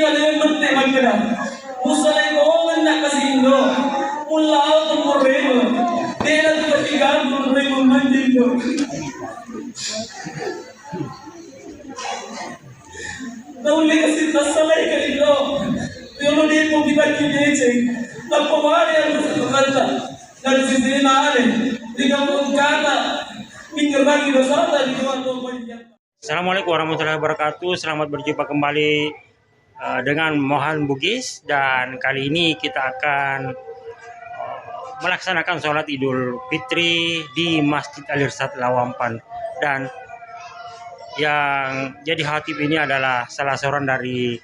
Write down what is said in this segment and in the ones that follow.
ada yang penting magkira. Musalay ko nak kasindo. Mulao to moreno. Dela to katigan to moreno mandindo. Nauli kasi nasalay ka ito. Pero di mo kita kinecek. Nagpamari ang sa kanta. Nagsisinali. Di ka mo kata. Mingerbagi dosata di ko ato banyak. Assalamualaikum warahmatullahi wabarakatuh. Selamat berjumpa kembali dengan Mohan Bugis, dan kali ini kita akan melaksanakan sholat Idul Fitri di Masjid Al-Irsyad Lawampan. Dan yang jadi khatib ini adalah salah seorang dari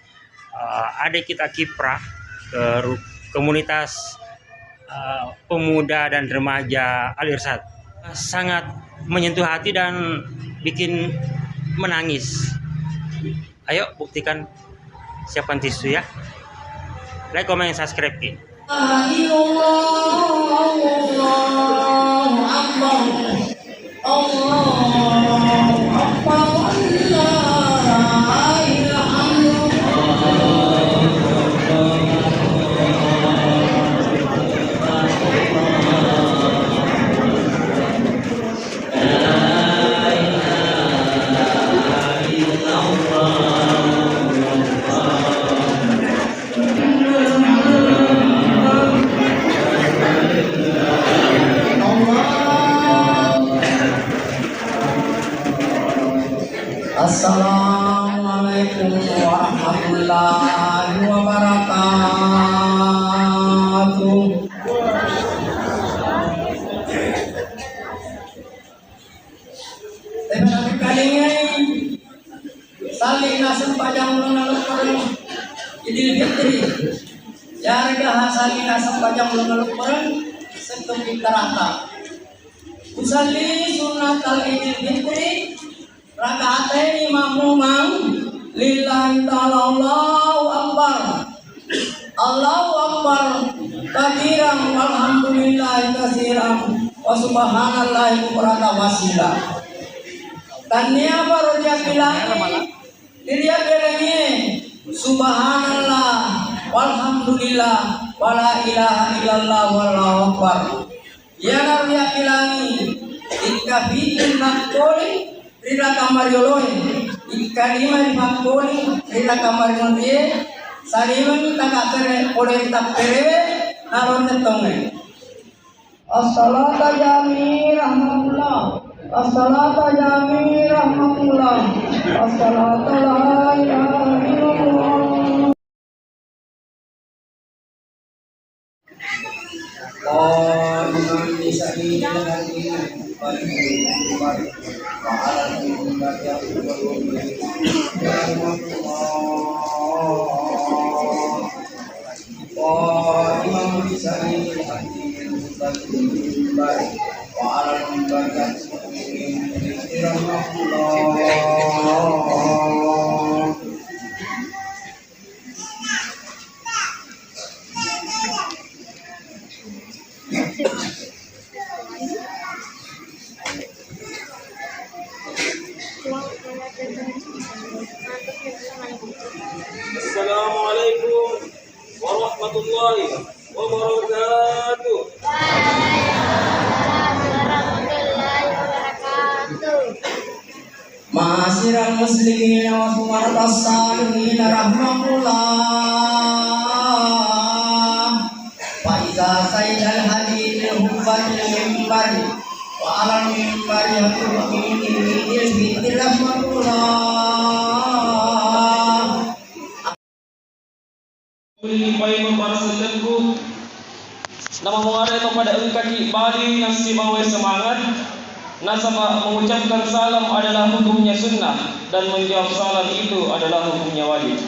adik kita kiprah ke komunitas pemuda dan remaja Al-Irsyad. Sangat menyentuh hati dan bikin menangis. Ayo buktikan, siapkan tisu ya. Like, comment, subscribe ki. Assalamualaikum warahmatullahi wabarakatuh. Terima kasih. Saling nasib pajang mengalut perang Idul Fitri. Yarga saling nasib pajang mengalut perang setempat terata. Usalli sunnatal Idul Fitri. Raka'ataini mamumang lillahi ta'ala Allahu Akbar. Allahu Akbar katsiran walhamdulillahi katsiran wa subhanallahi bukratan wasila. Tania baru dia bilang dia bilangnya subhanallah walhamdulillah wala ilaha illallah wallahu akbar. Ya dia bilangi ikabidin makoli rila kamarioloy ikalima makoli rila kamarioloy saliman taga kere oleh tak kere naron tetongnya. As-salatu jami rahmatullah, as-salatu jami rahmatullah, as-salatu la ilaha illallah. Oh, ini sari lagi balik. Assalamualaikum warahmatullahi wabarakatuh. Ma'asyiral muslimin wa suwaratas salihin rahmatullah. Fa iza sayyidal hadid hubban mimbar wa alal mimbar yaqulu rahmatullah. Paimon para sallamku nama mengarah kepada engkaki Bali yang simawe semangat. Nasabah mengucapkan salam adalah hukumnya sunnah dan menjawab salam itu adalah hukumnya wajib.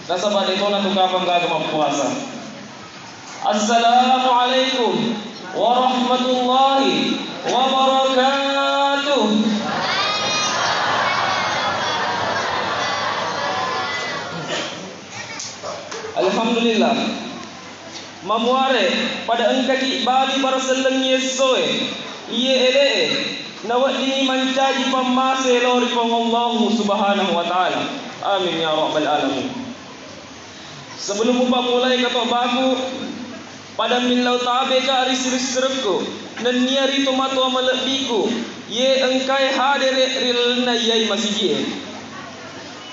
Nasabah itu nak tukar agama puasa. Assalamualaikum warahmatullahi wabarakatuh. Alhamdulillah. Mamuare pada engkaki Bali para sallam yesoe. Iye ele nawat dini mancaji pamase lori pangallahu subhanahu wa ta'ala. Amin ya rabbal alamin. Sebelum upa mulai kata baku pada milau tabe ka aris-aris serko dan niari tomato amalabiku ye engkai hadere rilna yai masijie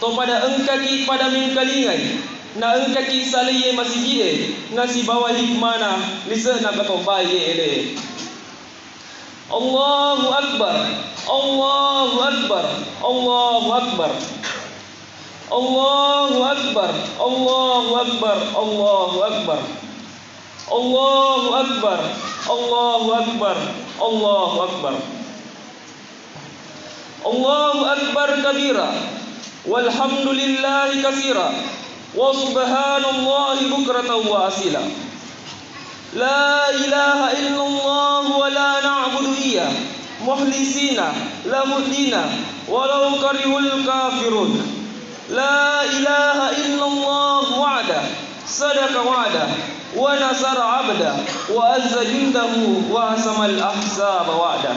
to pada engkaki pada mingkalingai na engkaki saliye masijie na si bawa hikmana lisana kata baye ele. Allahu akbar, Allahu akbar, Allahu akbar, Allahu akbar, Allahu akbar, Allahu akbar, Allahu akbar, Allahu akbar, Allahu akbar, Allahu akbar kabira, walhamdulillahi katsira, wa subhanallahi bukratan wa asila. La ilaha illallah wa la na'budu iyyah mukhlisina lahu dina walau karihul kafirun. La ilaha illallah wa'da sadaqa wa'da wa nasara 'abda wa azza jundahu wa hasamal ahsaba wa'da.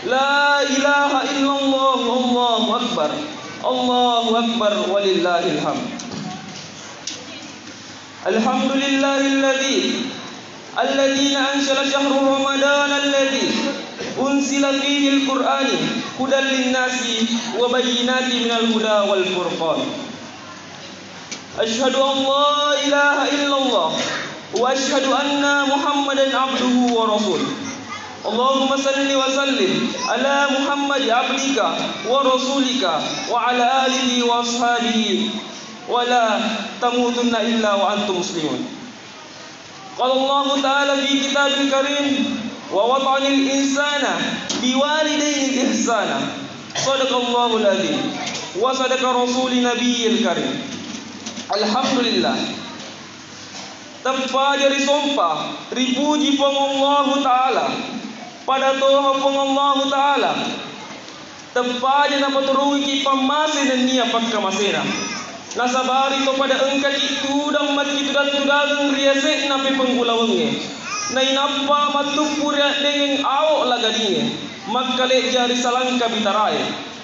La ilaha illallah Allahu akbar, Allahu akbar walillahil hamd. Alhamdulillahilladzi anzala syahrul ramadhan alladzi unsila fihi al-Qur'ani hudan lin-nasi wa bayyinatin minal huda wal furqan. Asyhadu an la ilaha illallah wa asyhadu anna Muhammadan abduhu wa rasuluh. Allahumma salli wa sallim ala Muhammad abdika wa rasulika wa ala alihi wa ashabihi wa la tamutunna illa wa antum muslimun. Qala Allah ta'ala fi kitabil karim wa wata'anil insana biwalidayhi ihsana. Sadaqallahu al-azim wa sadaqa rasuli nabiyil karim. Alhamdulillah. Tanpa dari sumpah ripuji pengallahu ta'ala pada Tuhan pengallahu ta'ala tanpa aja dapat rugi pamase dan nia pakka masena nasabari to pada engka itu dan mat itu dan tudagang riase nape penggulawenge na inappa matupura dengan ao lagadinge makkale jari salangka bitarae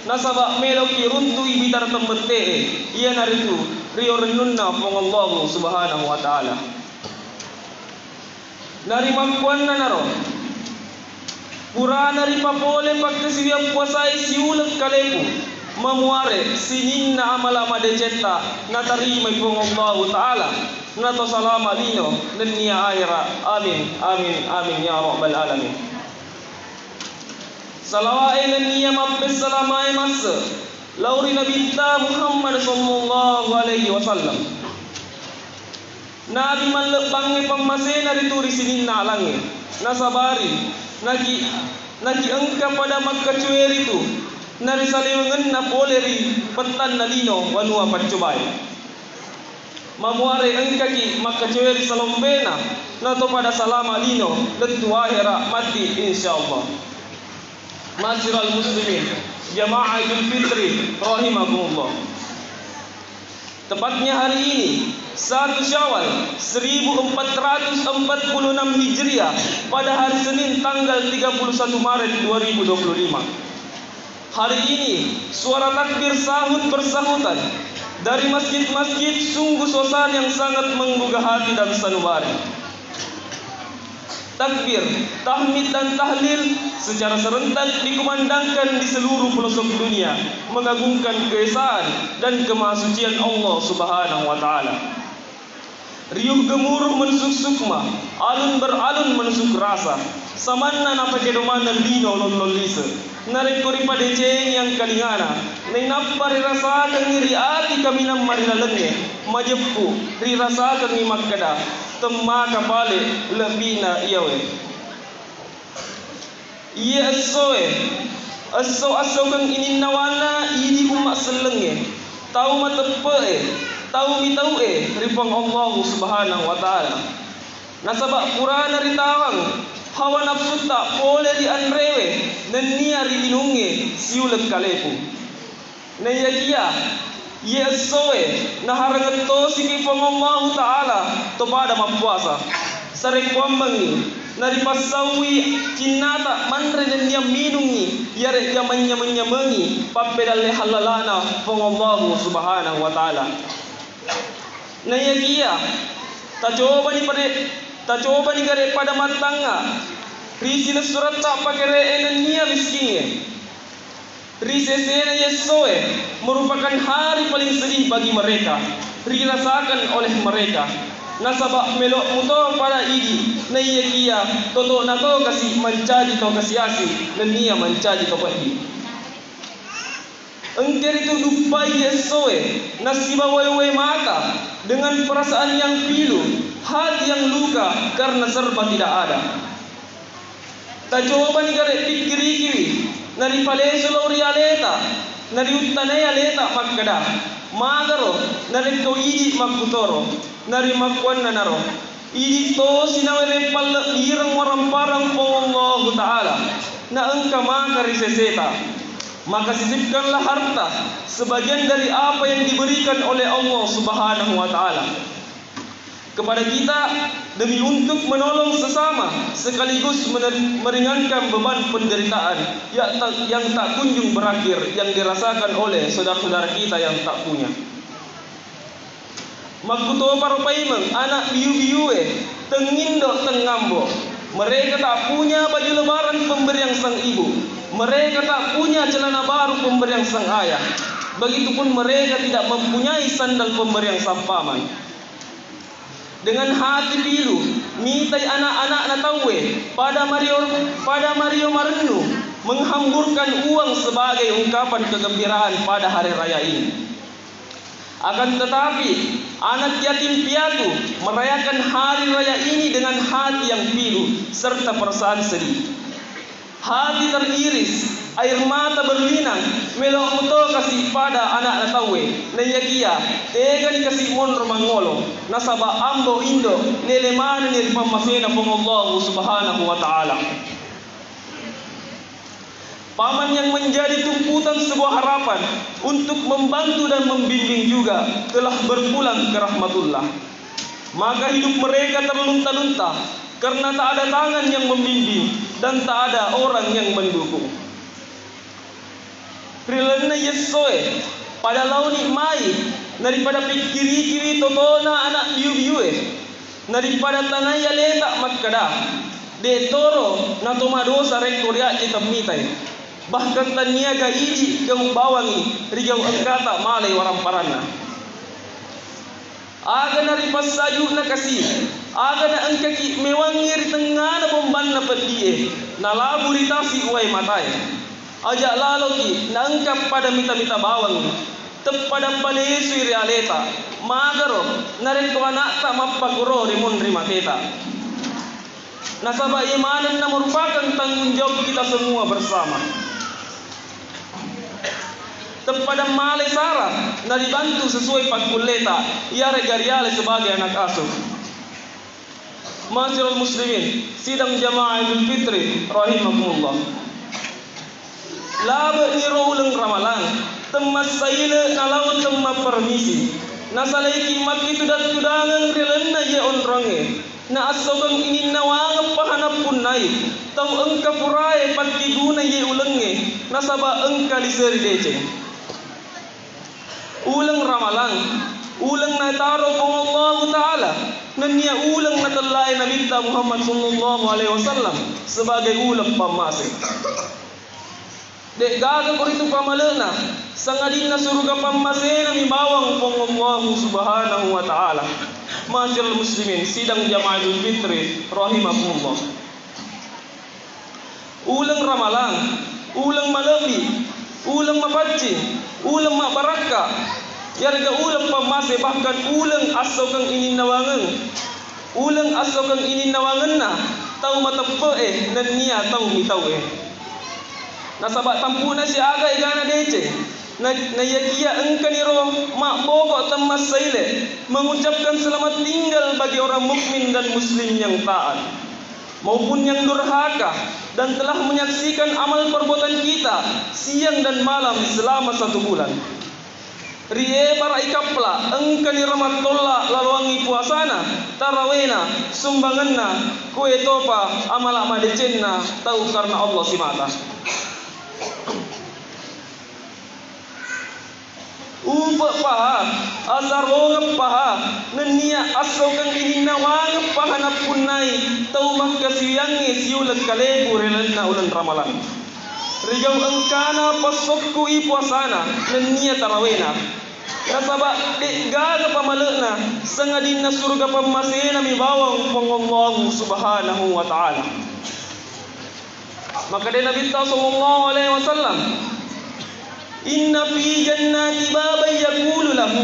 nasaba melo ki runtui bitar tembete iya naritu rio renunna pengallahu subhanahu wa ta'ala nari mampuan naro Purana ripapole pakte siya puasai siulang kaleku mamuare sininna amala madeceta natarima ipong Allah Ta'ala nato salama lino nenia aira amin amin amin ya rabbal alamin. Salawae nenia mappes salamae mas lauri nabi Muhammad sallallahu alaihi wasallam nabi mallebange pammasena dituri sininna alange nasabari Nagi engka pada Makkah cuer itu nari saliwengen na poleri petan nalino wanua pacubai mamuare engka ki Makkah cuer salombena nato pada salama lino tentu akhira mati insyaallah. Masyiral muslimin jamaah Idul Fitri rahimakumullah. Tepatnya hari ini 1 Syawal 1446 Hijriah pada hari Senin tanggal 31 Maret 2025. Hari ini suara takbir sahut bersahutan dari masjid-masjid sungguh suasana yang sangat menggugah hati dan sanubari. Takbir, tahmid dan tahlil secara serentak dikumandangkan di seluruh pelosok dunia mengagungkan keesaan dan kemahasucian Allah Subhanahu wa taala. Riuh gemuruh menusuk sukma, alun beralun menusuk rasa. Samanna napake domanan lino lon lise. Narekori padeceng yang kalingana. Nenappa rasa ngiri ati kaminam marilalenge. Majepku rasa kangi makkada. Temaka balik lebina iyawe. Iya aso kang inin nawana idi umak selenge. Tahu matepe tahu mitau ripang Allah Subhanahu wa taala. Nasabak purana ritawang hawa nafsu tak boleh dianrewe dan niar dinunge siulek kalepu. Nayakia yesoe naharangeto siki pang Allah taala to pada mapuasa. Sarek wambangi nari pasawi kinata manre dan dia minungi yare dia menyemengi papedalle halalana pengallahu subhanahu wa ta'ala. Naya kia ta coba ni gare pada matanga risi surat tak pakere enania miskinnya risi sena yesoe merupakan hari paling sedih bagi mereka dirasakan oleh mereka. Nasabak melok muto pada idi naya kia toto nato kasih mencaji kau kasih asih nenia mencaji kau padi. Engkau itu dupai yesoe nasiba wai mata dengan perasaan yang pilu, hati yang luka karena serba tidak ada. Tak coba ni gare pikiri nari paleso lori aleta nari utane aleta makkada magaro nari to idi makutoro nari makwan nanaro idi to sinawere pal irang waramparang Allah Ta'ala na engka makari seseta. Maka sisipkanlah harta sebagian dari apa yang diberikan oleh Allah Subhanahu wa Ta'ala kepada kita demi untuk menolong sesama sekaligus meringankan beban penderitaan yang tak kunjung berakhir yang dirasakan oleh saudara-saudara kita yang tak punya. Makuto parupaimeng anak biu-biue tengindo tengambo. Mereka tak punya baju lebaran pemberian sang ibu. Mereka tak punya celana baru pemberian sang ayah. Begitupun mereka tidak mempunyai sandal pemberian sang paman. Dengan hati pilu, mitai anak-anak natawe pada Mario Marenu menghamburkan uang sebagai ungkapan kegembiraan pada hari raya ini. Akan tetapi anak yatim piatu merayakan hari raya ini dengan hati yang pilu serta perasaan sedih. Hati teriris, air mata berlinang, melok muto kasih pada anak natawe nayakia tega ni kasih mon romangolo nasaba ambo indo nele mana ni pamasena Allah Subhanahu wa Ta'ala. Paman yang menjadi tumputan sebuah harapan untuk membantu dan membimbing juga telah berpulang ke rahmatullah. Maka hidup mereka terlunta-lunta karena tak ada tangan yang membimbing dan tak ada orang yang mendukung. Prilana yesoe pada launi mai daripada pikiri-kiri totona anak biu-biue daripada tanaya letak makkada de toro na tomadosa rekoria kita mitai. Bahkan taniaga idi gam bawangi rigau angkata malay waramparana. Aga na ripasaju na kasih, aga na angkaki mewangi ritengah na bomban na pedie, na labu ritasi uai matai. Ajak laloki na angkap pada mita-mita bawangi, tepada palesu realeta, magaro na reko anak tak mapaguro rimun rimateta. Nasabah imanan na merupakan tanggung jawab kita semua bersama. Tepada Malay Sarah na dibantu sesuai pakuleta ia regariale sebagai anak asuh. Masyarul muslimin sidang jamaah Idul Fitri rahimakumullah. Labe ni ulang ramalan temas saile nalawan temma permisi nasalaiki makitu dat tudangan rilenna ye onronge na asogang ini nawang pahanap pun naik tau engka purai pati guna ye ulenge nasaba engka liseri deceng. Ulang ramalan, ulang na taro kong Allah Ta'ala nanya ulang na talay na Nabi Muhammad sallallahu alaihi wasallam sebagai ulang pamase. Dek gaga ko rito pamalena sangadin na suruga pamase na mibawang kong Allah Subhanahu wa Ta'ala. Masyarul muslimin sidang jamaah Idul Fitri rahimakumullah. Ulang ramalan, ulang malabi, ulang mapaci, ulang mabaraka, yarga ulang pamase bahkan ulang asogang ini nawangan, ulang asogang ini nawangan na tau matape dan niya tau mitawe. Nasabak tampu na si aga igana dece, na yakia engkaniro mak bogok temas saile mengucapkan selamat tinggal bagi orang mukmin dan muslim yang taat maupun yang durhaka dan telah menyaksikan amal perbuatan kita siang dan malam selama 1 bulan. Rie para ikapla engkani rahmatullah laluangi puasana tarawena sumbanganna kue topa amalak madecenna tahu karena Allah semata. Upa paha asarong paha nenia aso kang ininawang paha na punay tahu magkasiyangi siulat kalebu relan na ulan ramalan. Rigaw ang kana pasokku ipuasana nenia tarawena. Nasaba di gaga pamalena sangadin na surga pamasena mi bawang pangallahu subhanahu wa ta'ala. Maka dia Nabi sallallahu alaihi wasallam, inna fi jannati baban yaqulu lahu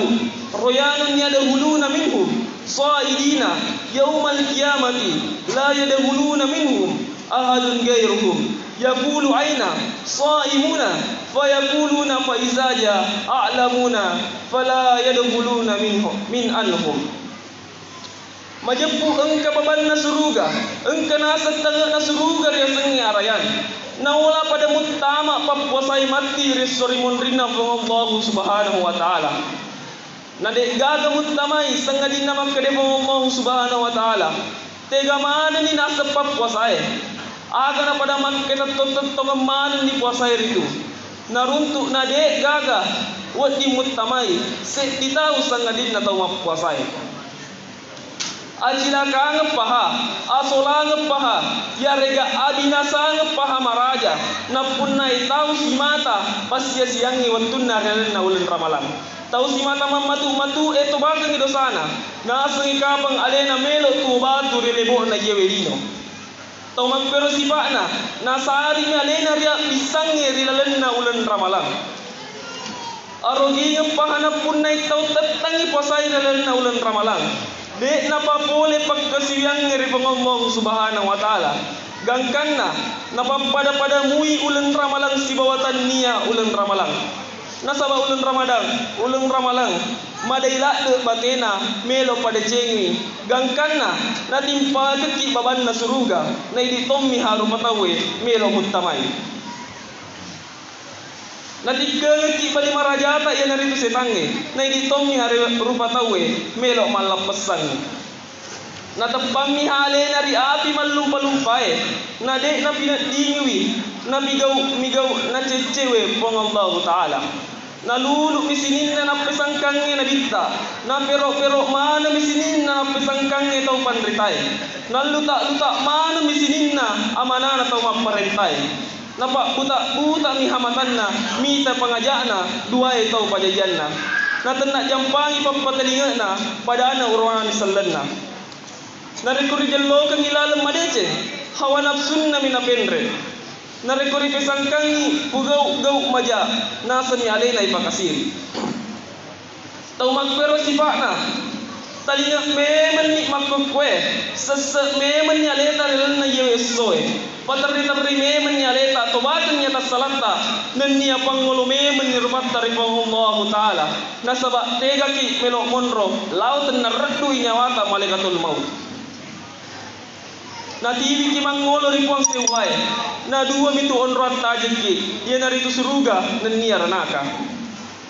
royanun yadkhuluna minhum sa'idina yaumal qiyamati la yadkhuluna minhum ahadun ghairuhum yaqulu aina sa'imuna fayaquluna fa izaja a'lamuna fala yadkhuluna minhum min anhum. Majepu engka baban na suruga, engka nasat tengah na suruga ria sengi arayan. Naula pada mutama papuasai mati risorimun rina Allah subhanahu wa ta'ala. Nade gaga mutamai sangadin nama kede Allah subhanahu wa ta'ala. Tega mana ni nasab papuasai. Aga na pada maketa totot mana ni puasai itu. Naruntuk nade gaga wadi mutamai se ditau sangadin na tau mapuasai. Ajila kang paha, asolang paha, ya rega abinasang paha maraja, na punai tahu si mata pasya siangi wantuna relan na ulan ramalan. Tahu si mata matu eto bagang idosana, na asangi kapang alena melo tu batu relebo na yewerino. Tahu magpero si pakna, na sari mi alena ria bisangi relan na ulan ramalan. Arogi ng paha na punai tahu tetangi pasay relan na ulan ramalan. Di napapuli pagkasiyang ngeri Allah subhanahu wa ta'ala. Gangkan na napapada mui ulan ramalang si bawatan niya ulan ramalang. Nasaba ulan ramalang madayla de batena melo pada cengi. Gangkan na natimpa keki baban na suruga na iditommi haru patawe melo mutamay. Natikengeki bali marajata ya narito setange na iditommi hari rupa tawe melok malapesan. Natapami hale nari api malumpa-lumpae na de na pinadingiwi na migaw na cecewe pong Allah Ta'ala. Nalulu misinin na pesangkange na bitta na pero mana misinin na pesangkange tau panritay. Naluta mana misinin na amana na tau maparentay. Napa buta mi hamatan na mita pangajak na dua tau pajajan na tenak jampangi papatalinga na padana urwana ni sallan na narekuri jallo kang ilalam madece hawa nafsun na minapendre narekuri pesangkangi ugau maja nasani alena ipakasir tau magpero sifakna talinga memen ni makukwe sese memen ni aleta relan na yesoe patari memen ni aleta tobatun ni atas salata nan ni pangulo memen ni rumat dari Allah Ta'ala nasaba tega ki melo monro laut na reddu nyawata malaikatul maut na tibi ki mangulo ripuang sewai na dua mitu onrat tajiki ye naritu suruga nan ni aranaka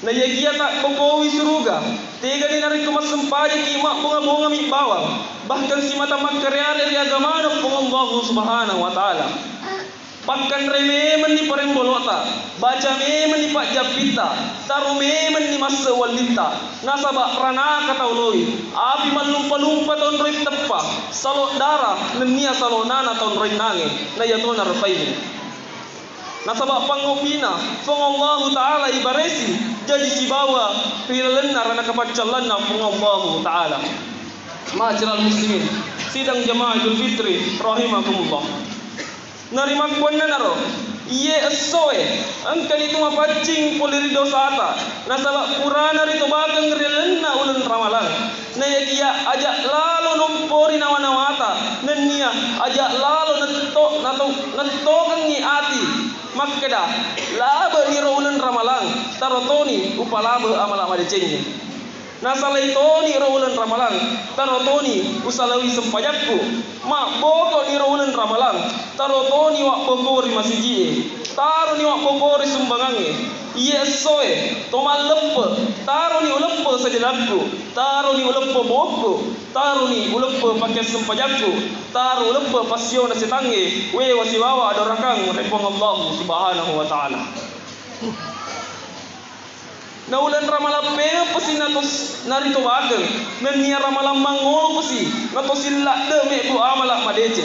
na yagia tak kokowi suruga tega ni naritu masempaje ki mak bunga mi bawang bahkan si mata magkaryari ri agamano pong Allah subhanahu wa ta'ala pakkan rememen ni parembolota baca memen ni pak japita taru memen ni masa walita nasaba rana katauloi api malumpa tahun roi tepa salok darah nenia salonana tahun roi nange na yatona rafaini nasaba pangopina pong Allah Ta'ala ibaresi jadi si bawa pilalenna rana kapacallanna pong Allah Ta'ala. Ma'asyiral muslimin sidang jamaah Idul Fitri rahimakumullah narima kuanna naro iye esoe angkan itu mapacing poliri dosata nasaba purana rito bagang relenna ulen ramalan na yagia ajak lalo numpori nawanawata nenia ajak lalo natto kangi ati makkeda laba ni ulen ramalan tarotoni upalaba amala madecenge nasalai toni rawulan ramalang tarotoni usalawi sempajakku mak boko ni rawulan ramalang tarotoni wak boko ri masiji taruh ni wak kokori sumbangange. Iya soe, tomal lempe, taruh ni ulempe sajadatku, taruh ni ulempe boko, taruh ni ulempe pakai sempajakku, taruh ulempe pasio nasi tangi, we wasiwawa adorakang repong Allah subhanahu wa ta'ala. Na ulan ramalam penga pesi natos narito bagel, nania ramalam mangol pesi, natos silak de me bu amalak madece.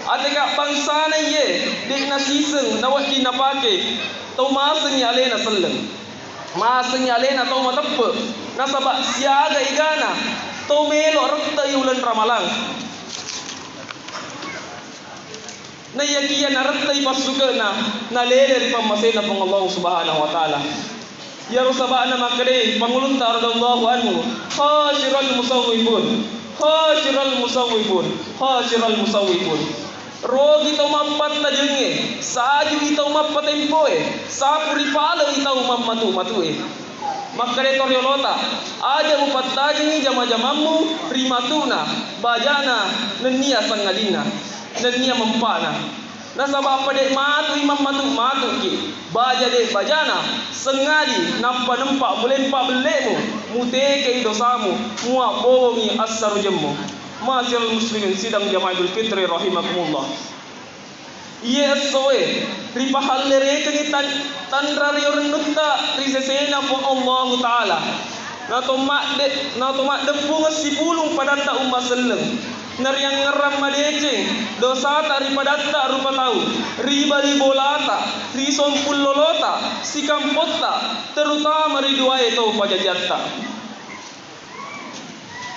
Adega bangsana ye, dek nasiseng nawat dinapake. Tau maseng ya alena seleng, maseng ya alena tau matepe, nasabak siaga igana, tau melok rekta ulan ramalang. Na yakian rekta ipasuka na lele pamasena pang Allah subhanahu wa ta'ala. Ya rusabana makade pangulun taradallahu anhu, khasyiral musawwifun, khasyiral musawwifun, khasyiral musawwifun. Rogi tau mampat na jenge, saju itau mampat tempoe, sapuri pala itau mammatu matue. Makare toriolota, aja upat tajengi jama-jamamu, primatuna, bajana, nenia sangadina, nenia mempana. Nasabah apa dek matu imam matu ki, baja dek bajana, sengadi, nampak nempak belempak belemu, muteke dosamu, muak bohongi asaru jemu. Masyaallah muslimin sidang jamaah Idul Fitri rahimakumullah. Iya soe ripahal lereke ni tandra riornutta risesena po Allah taala. Na to mak depung sipulung padatta umma selleng. Nariang ngeram madece dosa tari padatta rupa tahu. Ribali bolata, risompul lolota, sikampota, terutama riduai tau pajajatta.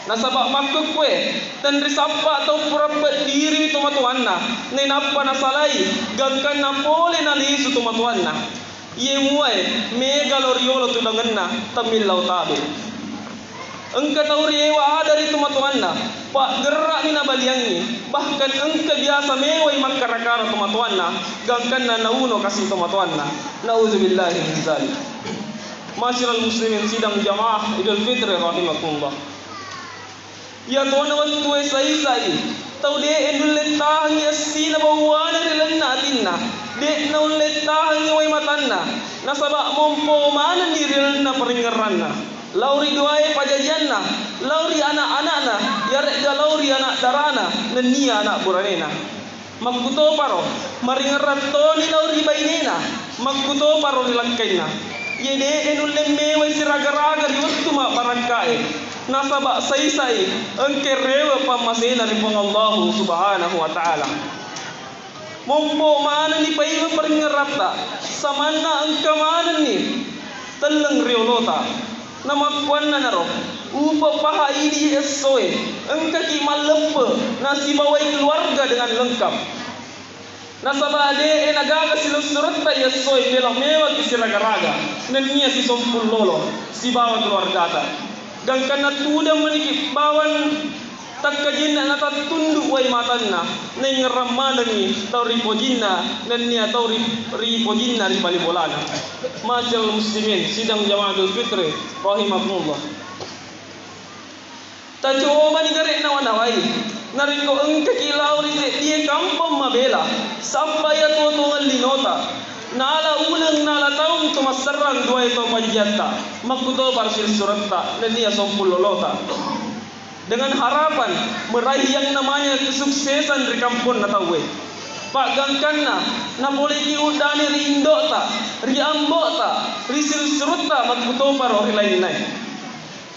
Nasabak makuk kue dan risapa atau purapet diri tumatuanna nenapa nasalai gangkan napole nalisu tumatuanna ye muai megaloriolo tudanganna tamil lautabe engka tauriewa dari tumatuanna pak gerak ni nabaliangi bahkan engka biasa mewai makarakara tumatuanna gangkan na nauno kasih tumatuanna nauzubillahi min zalik. Masyiral muslimin sidang jamaah Idul Fitri rahimakumullah. Ya tuan wan tuai sai tau de endul letang ya sina bawana rilanna tinna de naul letang wai matanna nasaba mompo mana ni rilanna peringeranna lauri duai pajajanna lauri anak-anakna ya rek lauri anak darana nenia anak buranena makkuto paro maringerat toni lauri bainena makkuto paro dilangkaina ye de endul lemme wai siraga-raga di waktu mak barangkai nasabak sai engke rewa pamasena ripong Allah subhanahu wa ta'ala. Mompo mana ni paiwa peringerata samana engka mana ni teleng riolota namakwan na naro upa paha ini esoe engka ki malempe nasi bawai keluarga dengan lengkap. Nasabah ade nagaga silus surata esoe belok mewah ki siraga-raga nenia si sompul lolo si bawa keluarga ta. Gangkan natuda menikip bawan takajinna nata tunduk wai matanna neng ramadani tau ripojinna nenia tau ripojinna ribali bolana. Masyaallah muslimin sidang jamaah Idul Fitri rahimakumullah. Tacoba ni garek nawanawai nariko engke kilau rise dia kampung mabela sampai atutungan linota nala ulang nala taung tumasarang dua itu panjata makuto parsil suratta dan dia sompul lolota dengan harapan meraih yang namanya kesuksesan di kampung natawe pak gangkanna na boleh diudani rindo ta riambo ta risil surutta makuto paro lain lain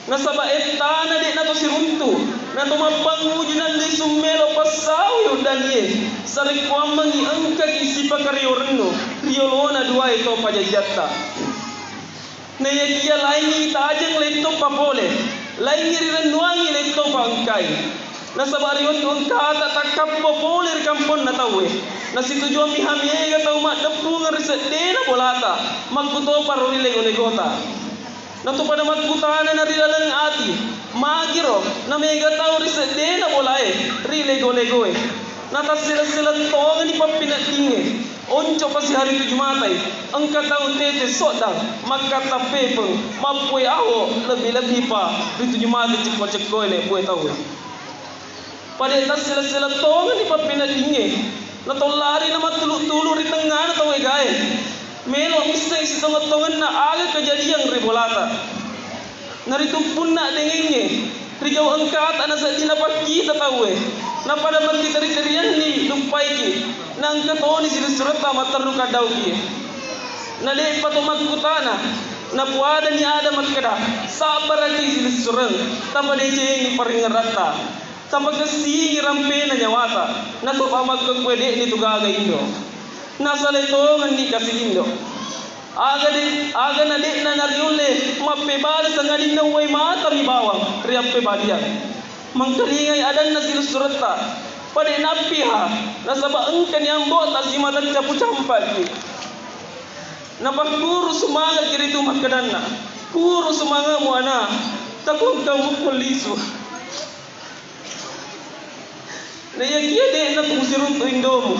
nasaba etana de nato siruntu nato mapangujinan di sumelo pasau dan ye sarik kwamangi angka isi pakario renno riolona dua itu pajajatta ne ya laingi tajeng leto papole laingi renduangi leto pangkai nasaba riwat kata takap popole kampon natawe nasi tujuan mihamie gatau mak depu ngeriset dena bolata makuto parori lego-legota nato pada matkutana na rilalang ati magiro na mega tao riset dena bolae rilego-legoe nata sila-sila tongan ni papinatinge onco pasi hari tujuh matai angka tau tete sodang makata pepeng mapue aho lebih-lebih pa di tujuh matai cekko-cekko ne bue tau pada tas sila-sila tongan ni papinatinge Na tolari na matulu-tulu ri tengah na tawe gae. Melo miseng si tongan na aga kejadian ribolata. Naritupun na dengenye. Rijau angkat anak sa dinapaki sa tawe. Na pada bagi tari-tarian ni lumpai ki. Na angkatoni sila surata mataru kadaw ki. Na le patumag kutana. Na puada ni Adam magkada. Sabar lagi sila surang. Tapa dece ni paringarata. Tapa kasi rampe na nyawata. Na sopamag kagwede ni tugaga indo. Nasa letongan ni kasi indo. Aga na di na nariule mapebal sa ngadin na way mata mi bawang riape balian mangkaringay adan na silusurata pada napi ha nasaba engkan yang bota si matan capu campak napakuru sumanga kiritu makadanna kuru sumanga mu ana takung kamu polisu na yakia de na kusirun tu indomu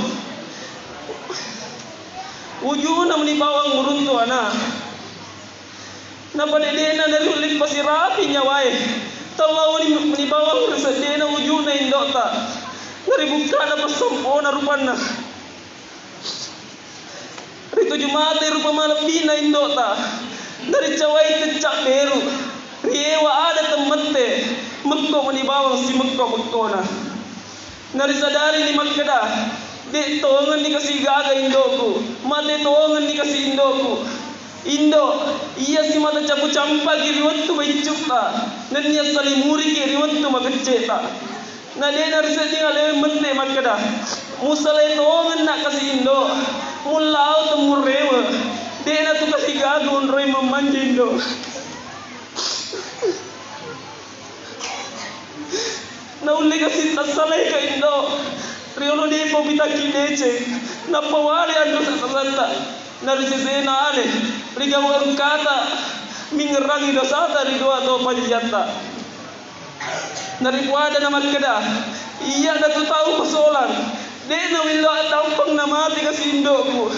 ujung na meni bawang muruntu ana. Na padede na nalulik pasirapi nyawai. Talau meni bawang resede na ujung na indota. Ngaribuka na pasampona rupana. Rito jumate rupa malapi na indota. Dari cawai kecak beru. Riewa ada temete. Mekko meni bawang si mekko na. Nari sadari ni makkada. De tongan ni kasi gaga indoku, mate tongan ni kasi indoku. Indo, iya si mata capu campa ki riwattu baicuka, nan iya salimuri ki riwattu magaceta. Na de na risati ngale mente makada. Musale tongan nak kasi indo, mulau temurrewa. De na tu kasi gaga onroi mamanja indo. Na uli kasi tasalay ka indo. Riolo di po bitaki dece na pawali ando sa santa na risesena ale rigaw ang kata mingerangi dosata ridua to pajata na ripuada na magkada iya na tutaw pasolan de na willo atampang na mati kasi indo ko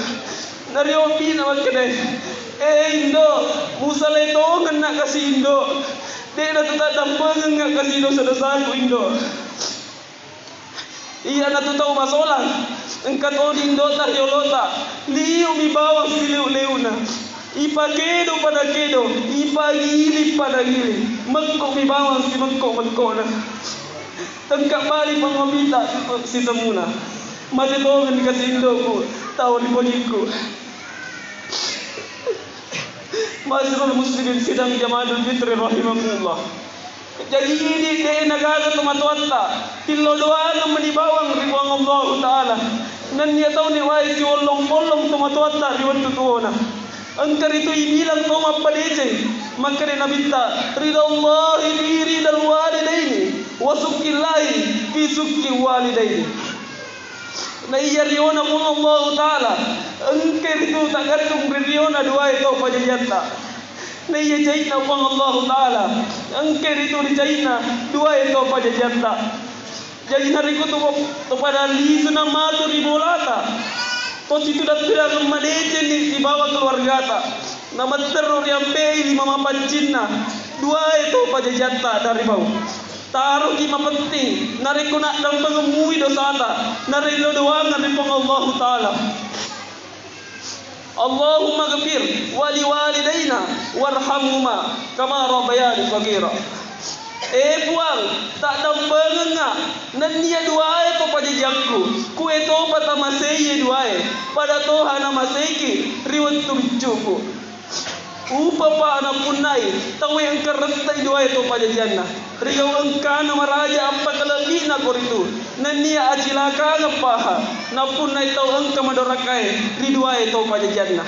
na riopi na magkada indo musale tongan na kasi indo de na tutatampang nga kasi dosa-dosa ko indo. Iya na tutaw masolang engkato dindota yolota liu mi bawang siliu leuna ipakedo pada kedo ipagili pada gili mekko mi bawang si mekko na engkak bali pangomita si semuna masih tongan dikasih indoku tahu di pojikku Masyarul muslimin sidang Jamaadul Fitri rahimahullah. Jadi ini de nagaga tumatwata tillo doang meni bawang ribuang Allah taala nan dia tahu ni wai si wolong-wolong tumatwata riwat tuona angkar itu ibilang to mapadece makare nabita ridallahi fi ridal walidaini wa sukkillahi fi sukki walidaini na iya riona mun Allah taala angkar itu tak gantung riona dua itu pajajata na iya jaina pang Allah taala angker itu di jaina dua itu pada janta jadi hari itu tu pada lisu nama tu ribolata to situ dah kira madece ni di bawah keluarga ta nama teror yang pei lima mapan Cina dua itu pada janta dari bawah taruh lima penting nari ku nak dan pengemui dosa ta nari lo doang nari pang Allah taala Allahumma ghafir wali walidaina warhamhuma kama rabbayani shaghira. Puang tak dambangan nga nan niya duae to pajajakku ku eto patamaseye duae pada tohana maseki riwat tumcuku upa pa anak punai tahu yang kerestai duae to pajajanna rigaw angkana maraja apa kalabi na koritu nan niya acilaka ngapaha na punai tahu angka madorakai ri duae to pajajanna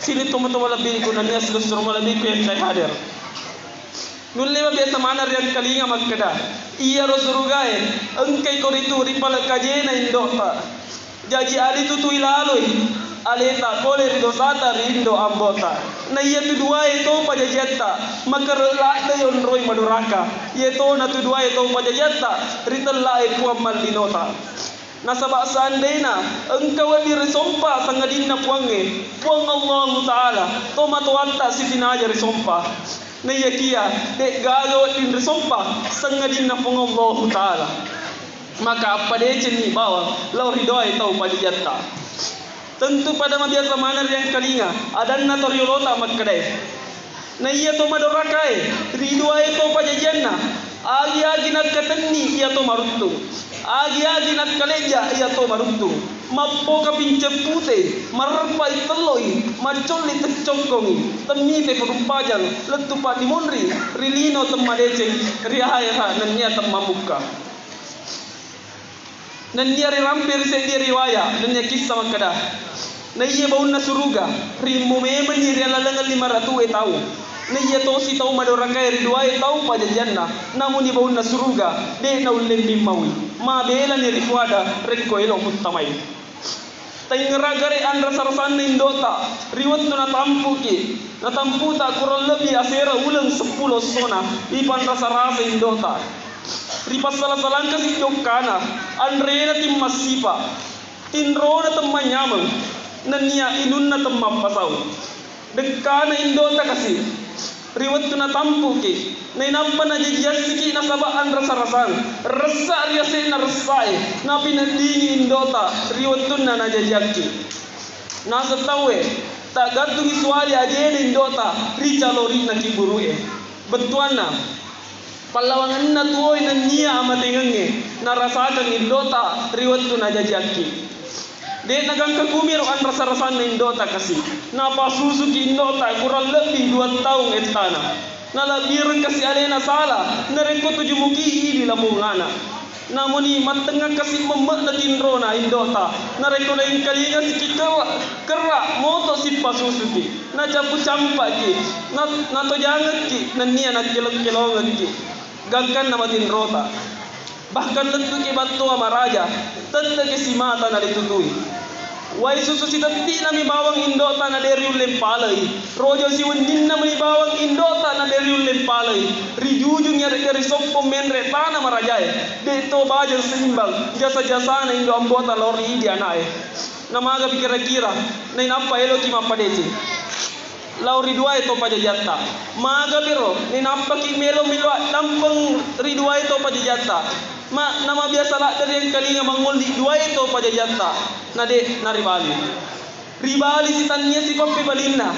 sini tomato malabi ko nan niya selusur malabi ko yang saya hadir nulle ba biasa mana yang kalinga magkada iya rosurugae angkai koritu ripala kajena indota jaji ali tutu ilaloi aleta kole ridosata rindo ambota na iya tu dua itu pajajata makarla dayon roy maduraka yeto na tu dua itu pajajata ritella e puamal dinota nasaba sandena engkau di resompa sangadina puange puang Allah taala tomatwanta sitina aja resompa na iya kia de gago din resompa sangadina puang Allah taala maka apa decen ni bawang lau ridoi tau pada jatta. Tentu pada mabiasa manar yang kalinga adanna toriolota makkadai. Na iya to madorakai ridoi to pada janna. Agi-agi nak katenni iya to maruttung. Agi-agi nak kaleja iya to maruttung. Mappo ka pince pute marpai teloi macoli tecongkongi temite perumpajan letu pak dimonri rilino temadece riaya nanya temamuka. Dan dia rampir sedia riwayat dan dia kisah makadah. Na iya bauna suruga rimu memen ni rialalangan 500 tahun. Na iya tosi tahu madorakai riduai tahu pada jannah. Namun ni bauna suruga de na ulen bimawi. Ma bela ni rikwada rekko elo mutamai. Taingeragare andra sarasan indota riwat na tampuki. Na tamputa kurang lebih asera ulang 10 sona ipan rasa rasa indota. Ripas salah-salang kasih jokana Andrena tim masipa Tinrona temma nyamang Nania inunna temma pasau Dekana indota kasih Riwat tuna tampu ki Nainampa na jejasiki nasabaan rasa-rasang Rasa riasay na rasay Napi na dingi indota Riwat tuna na jejaki Nasa tawe Tak gantung isuali ajene indota Rica lori na kiburue Betuan na Palawangan na tuoy na niya amatingange narasakan indota riwat tu na jajaki. De nagang kagumiro an rasa-rasan na indota kasi. Napasusuki indota kurang lebih 2 tahun etana. Nalabiran kasi alena sala nareko tujuh muki di lambungana. Namun ni matengah kasi memak na tinrona indota. Nareko na yung kalinga si kerak moto si pasusuki. Na capu campak ki. Na to jangat ki. Na niya nagkilong-kilongan ki. Gagkan nama tinrota. Bahkan tentu ki batu ama raja. Tentu ki si mata na ditutui. Wai susu si teti nami bawang indota na deriul lempalai. Rojo si wendin nami bawang indota na deriul lempalai. Rijujung nyari dari sopo menre tanah marajai. Deto bajang seimbang. Jasa-jasa na indo ambota lori di anai. Namaga pikira-kira. Nain apa elo ki mapadeci. Lau riduai to pada jata maga biro ni nampak melo milo tampang riduai to pada jata ma nama biasa lah dari yang kali mangol di duai to pada jata nade naribali ribali si tanya si papi balina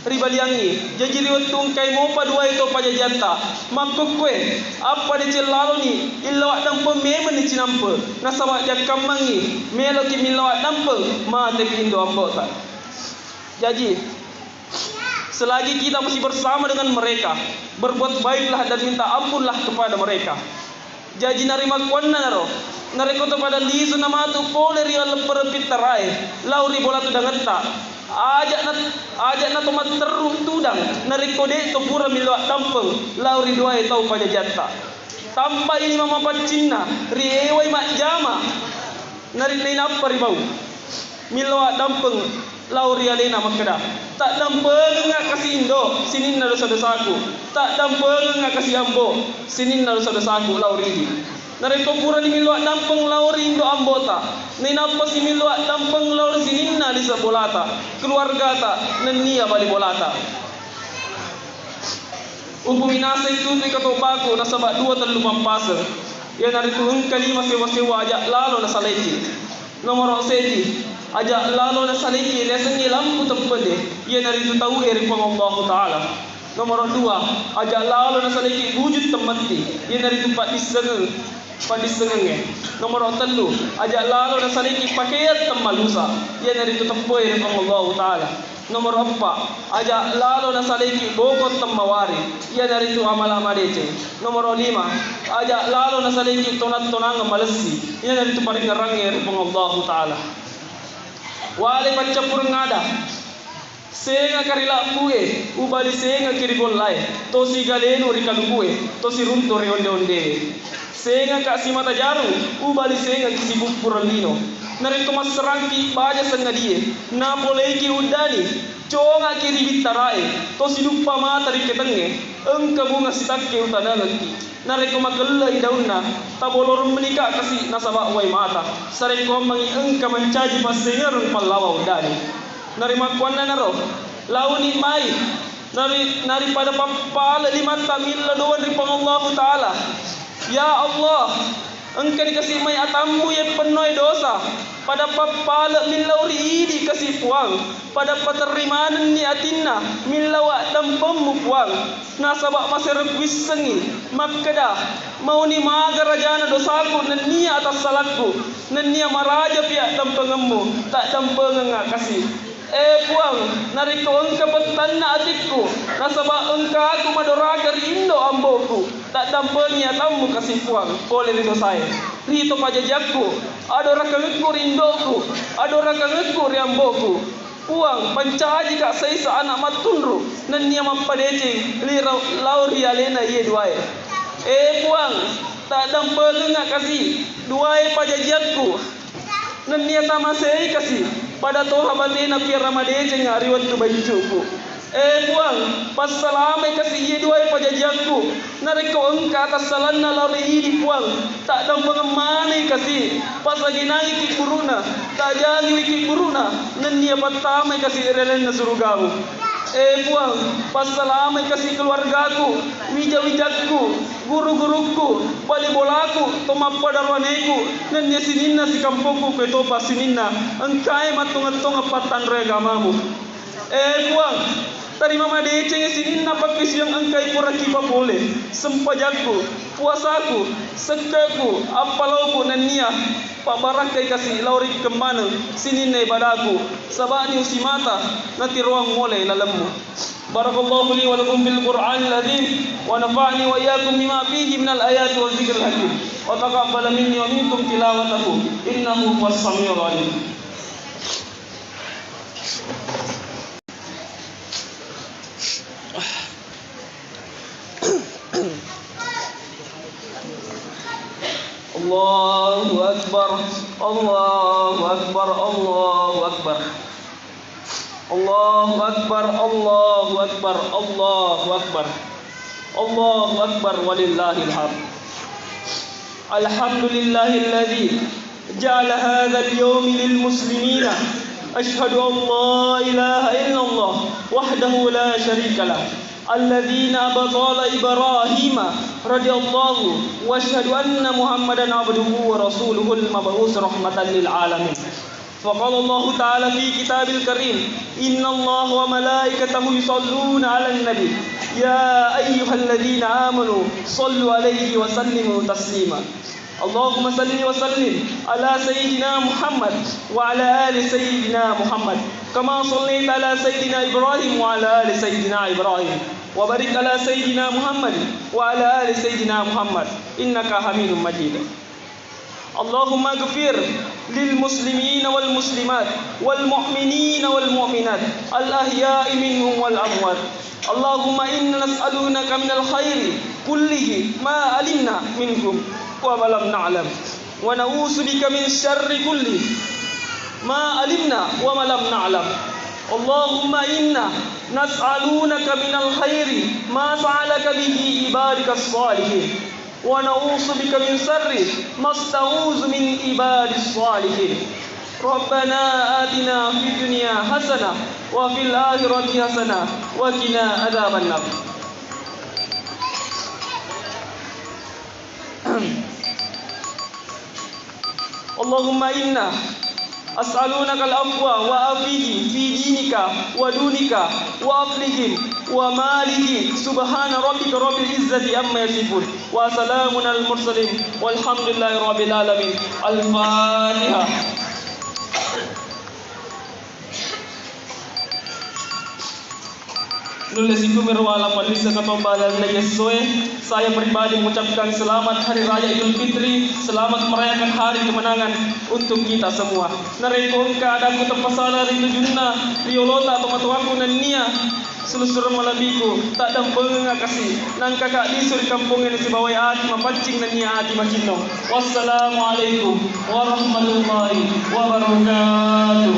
ribaliangi jadi riwat tungkai mo pa duai to pada jata makukwe apa de celalo ni illo tampang meme ni cinampa nasama jakamangi melo ki milo tampang ma te pindo ambota jadi selagi kita masih bersama dengan mereka, berbuat baiklah dan minta ampunlah kepada mereka. Jadi narima kuanna naro, nareko kepada lisu nama tu pole rial perpitarai, lauri bola tu dangata. Ajak na tomat teruk tudang, nareko de to pura milwa tampeng, lauri duai tau pada jata. Tanpa ini mama pacina, riewai mak jama, nari napa ribau, milwa tampeng. Lauri alena makada tak dampeng ngak kasih indo sinin na dosa-dosaku tak dampeng ngak kasih ambo sinin na dosa-dosaku lauri di nareko pura ni milwa dampeng lauri indo ambota ni napa si milwa dampeng lauri sinin na di sabolata keluarga ta nenia bali bolata ubu inasa itu tu katobaku nasaba 2 telu pampasa ya naritu engkali sewa ajak lalo na saleti nomor seti ajak lalu na saliki lesengi lampu tempede ia dari itu tahu eri Allah Taala. Nomor 2 ajak lalu na saliki wujud temati ia dari itu padisengeng. Nomor 3 ajak lalu na saliki pakaian temalusa ia dari itu tempo eri Allah Taala. Nomor 4 ajak lalu na saliki bokot temawari ia dari itu amal-amal dece. Nomor 5 ajak lalu na saliki tonat-tonang malesi ia dari itu paling ngerangi eri Allah Taala. Wale pacapur ngada senga karila kue ubali senga kiri golai tosi galenu rikalu kue tosi runto rionde onde senga kasi mata jaru ubali senga kisi bupuralino narito masrangki baja senga die na boleki udani conga kiri bitarai tosi lupa mata riketenge engka bunga sitakke utana ngaki nareko magalla idauna tabolorong menikah kasi nasaba wai mata sareko mangi engka mencaji pasengerung pallawa udani narima kuanna naro launi mai nari pada pappala 5 tamil doan ri Allah Taala ya Allah engkau dikasih mai atammu yang penuh dosa. Pada papala min lauri idi kasih puang. Pada paterimanan ni atinna min lawak tampammu puang. Nasabak masih rekwis sengi. Makkadah mau ni maga rajana dosaku nenia atas salahku. Nenia maraja pihak tampangammu. Tak tampanganga kasih. Puang, nariko engka petanna atikku. Nasabak engka aku madoraga rindo amboku. Tak dampanya tamu kasih puang. Boleh rindo saya. Rito pajajakku. Adora kangku rindoku. Adora kangku riamboku. Puang, pancaji kak saisa anak matunru. Nania mapadecing. Li lauri alena ye duai. Puang, tak dampanya kasih. Duai pajajakku. Nania tamasei kasih. Pada toha batina pia ramadece ngariwan tu bajuku. Puang, pas salamai kasih ye dua pajajakku. Nariko engka atas salanna lari idi puang. Tak dam pengemani kasih. Pas lagi nangi ki kuruna. Tak jali wiki kuruna. Nenia patamai kasih relena surugamu. Puang, pas salamai kasih keluargaku. Wija-wijakku. Guru-guruku, bali bolaku, tomap padarwaneku, nanya sininna si kampungku petopa sininna, engkai matung-matung apatan regamamu. Puang, tadi mama deceng sininna pakai siang engkai pura kipa boleh, sempajakku, puasaku, sekaku, apalauku nania, pak barakai kasih lauri kembana, sininna ibadaku, sabani usimata, nanti ruang mulai lalemmu. Barakallahu li wa lakum bil Qur'anil azim wa nafa'ani wa iyyakum bima fihi minal ayati wal dzikril hakim wa taqabbal minni wa minkum tilawatahu innahu huwas samiul alim. Allahu akbar, Allahu akbar, Allahu akbar. Allahu akbar, Allahu akbar, Allahu akbar. Allahu akbar walillahil hamd. Alhamdulillahilladzi ja'ala hadzal yawma lil muslimina. Ashhadu an la ilaha illallah wahdahu la syarika lah. Alladzina abtala Ibrahim radhiyallahu wa ashhadu anna Muhammadan abduhu wa rasuluhul mab'us rahmatan lil alamin. فقال الله تعالى في كتاب الكريم إن الله وملائكته يصلون على النبي يا أيها الذين آمنوا صلوا عليه وسلموا تسليما. اللهم صل وسلم على سيدنا محمد وعلى آل سيدنا محمد كما صليت على سيدنا إبراهيم وعلى آل سيدنا إبراهيم وبارك على سيدنا محمد وعلى آل سيدنا محمد إنك حميد مجيد. اللهم اغفر للمسلمين والمسلمات والمؤمنين والمؤمنات الأحياء منهم والأموات. اللهم إنا نسألونك من الخير كله ما علمنا منكم وما لم نعلم ونعوذ بك من الشر كله ما علمنا وما لم نعلم. اللهم إنا نسألونك من الخير ما سألك به عبادك الصالحين ونعوذ بك من شر ما استعوذ من عباد الصالحين. ربنا آتنا في الدنيا حسنة وفي الآخرة حسنة وقنا عذاب النار. اللهم إنا أسألونك العفو وعافيه في دينك ودونك وأفلهم وماله. سبحان ربك رب العزة عما يصفون وسلام على المرسلين والحمد لله رب العالمين. الفاتحة. Nulesiku mirwala palisa ketombalan na Yesoe. Saya pribadi mengucapkan selamat Hari Raya Idul Fitri, selamat merayakan hari kemenangan untuk kita semua. Nareko ka adaku terpasala rindu junna riolota atau matuaku nania selusur malabiku tak dampeng kasih nang kakak disur kampung ini si bawai ati mapancing nania ati macino. Wassalamualaikum warahmatullahi wabarakatuh.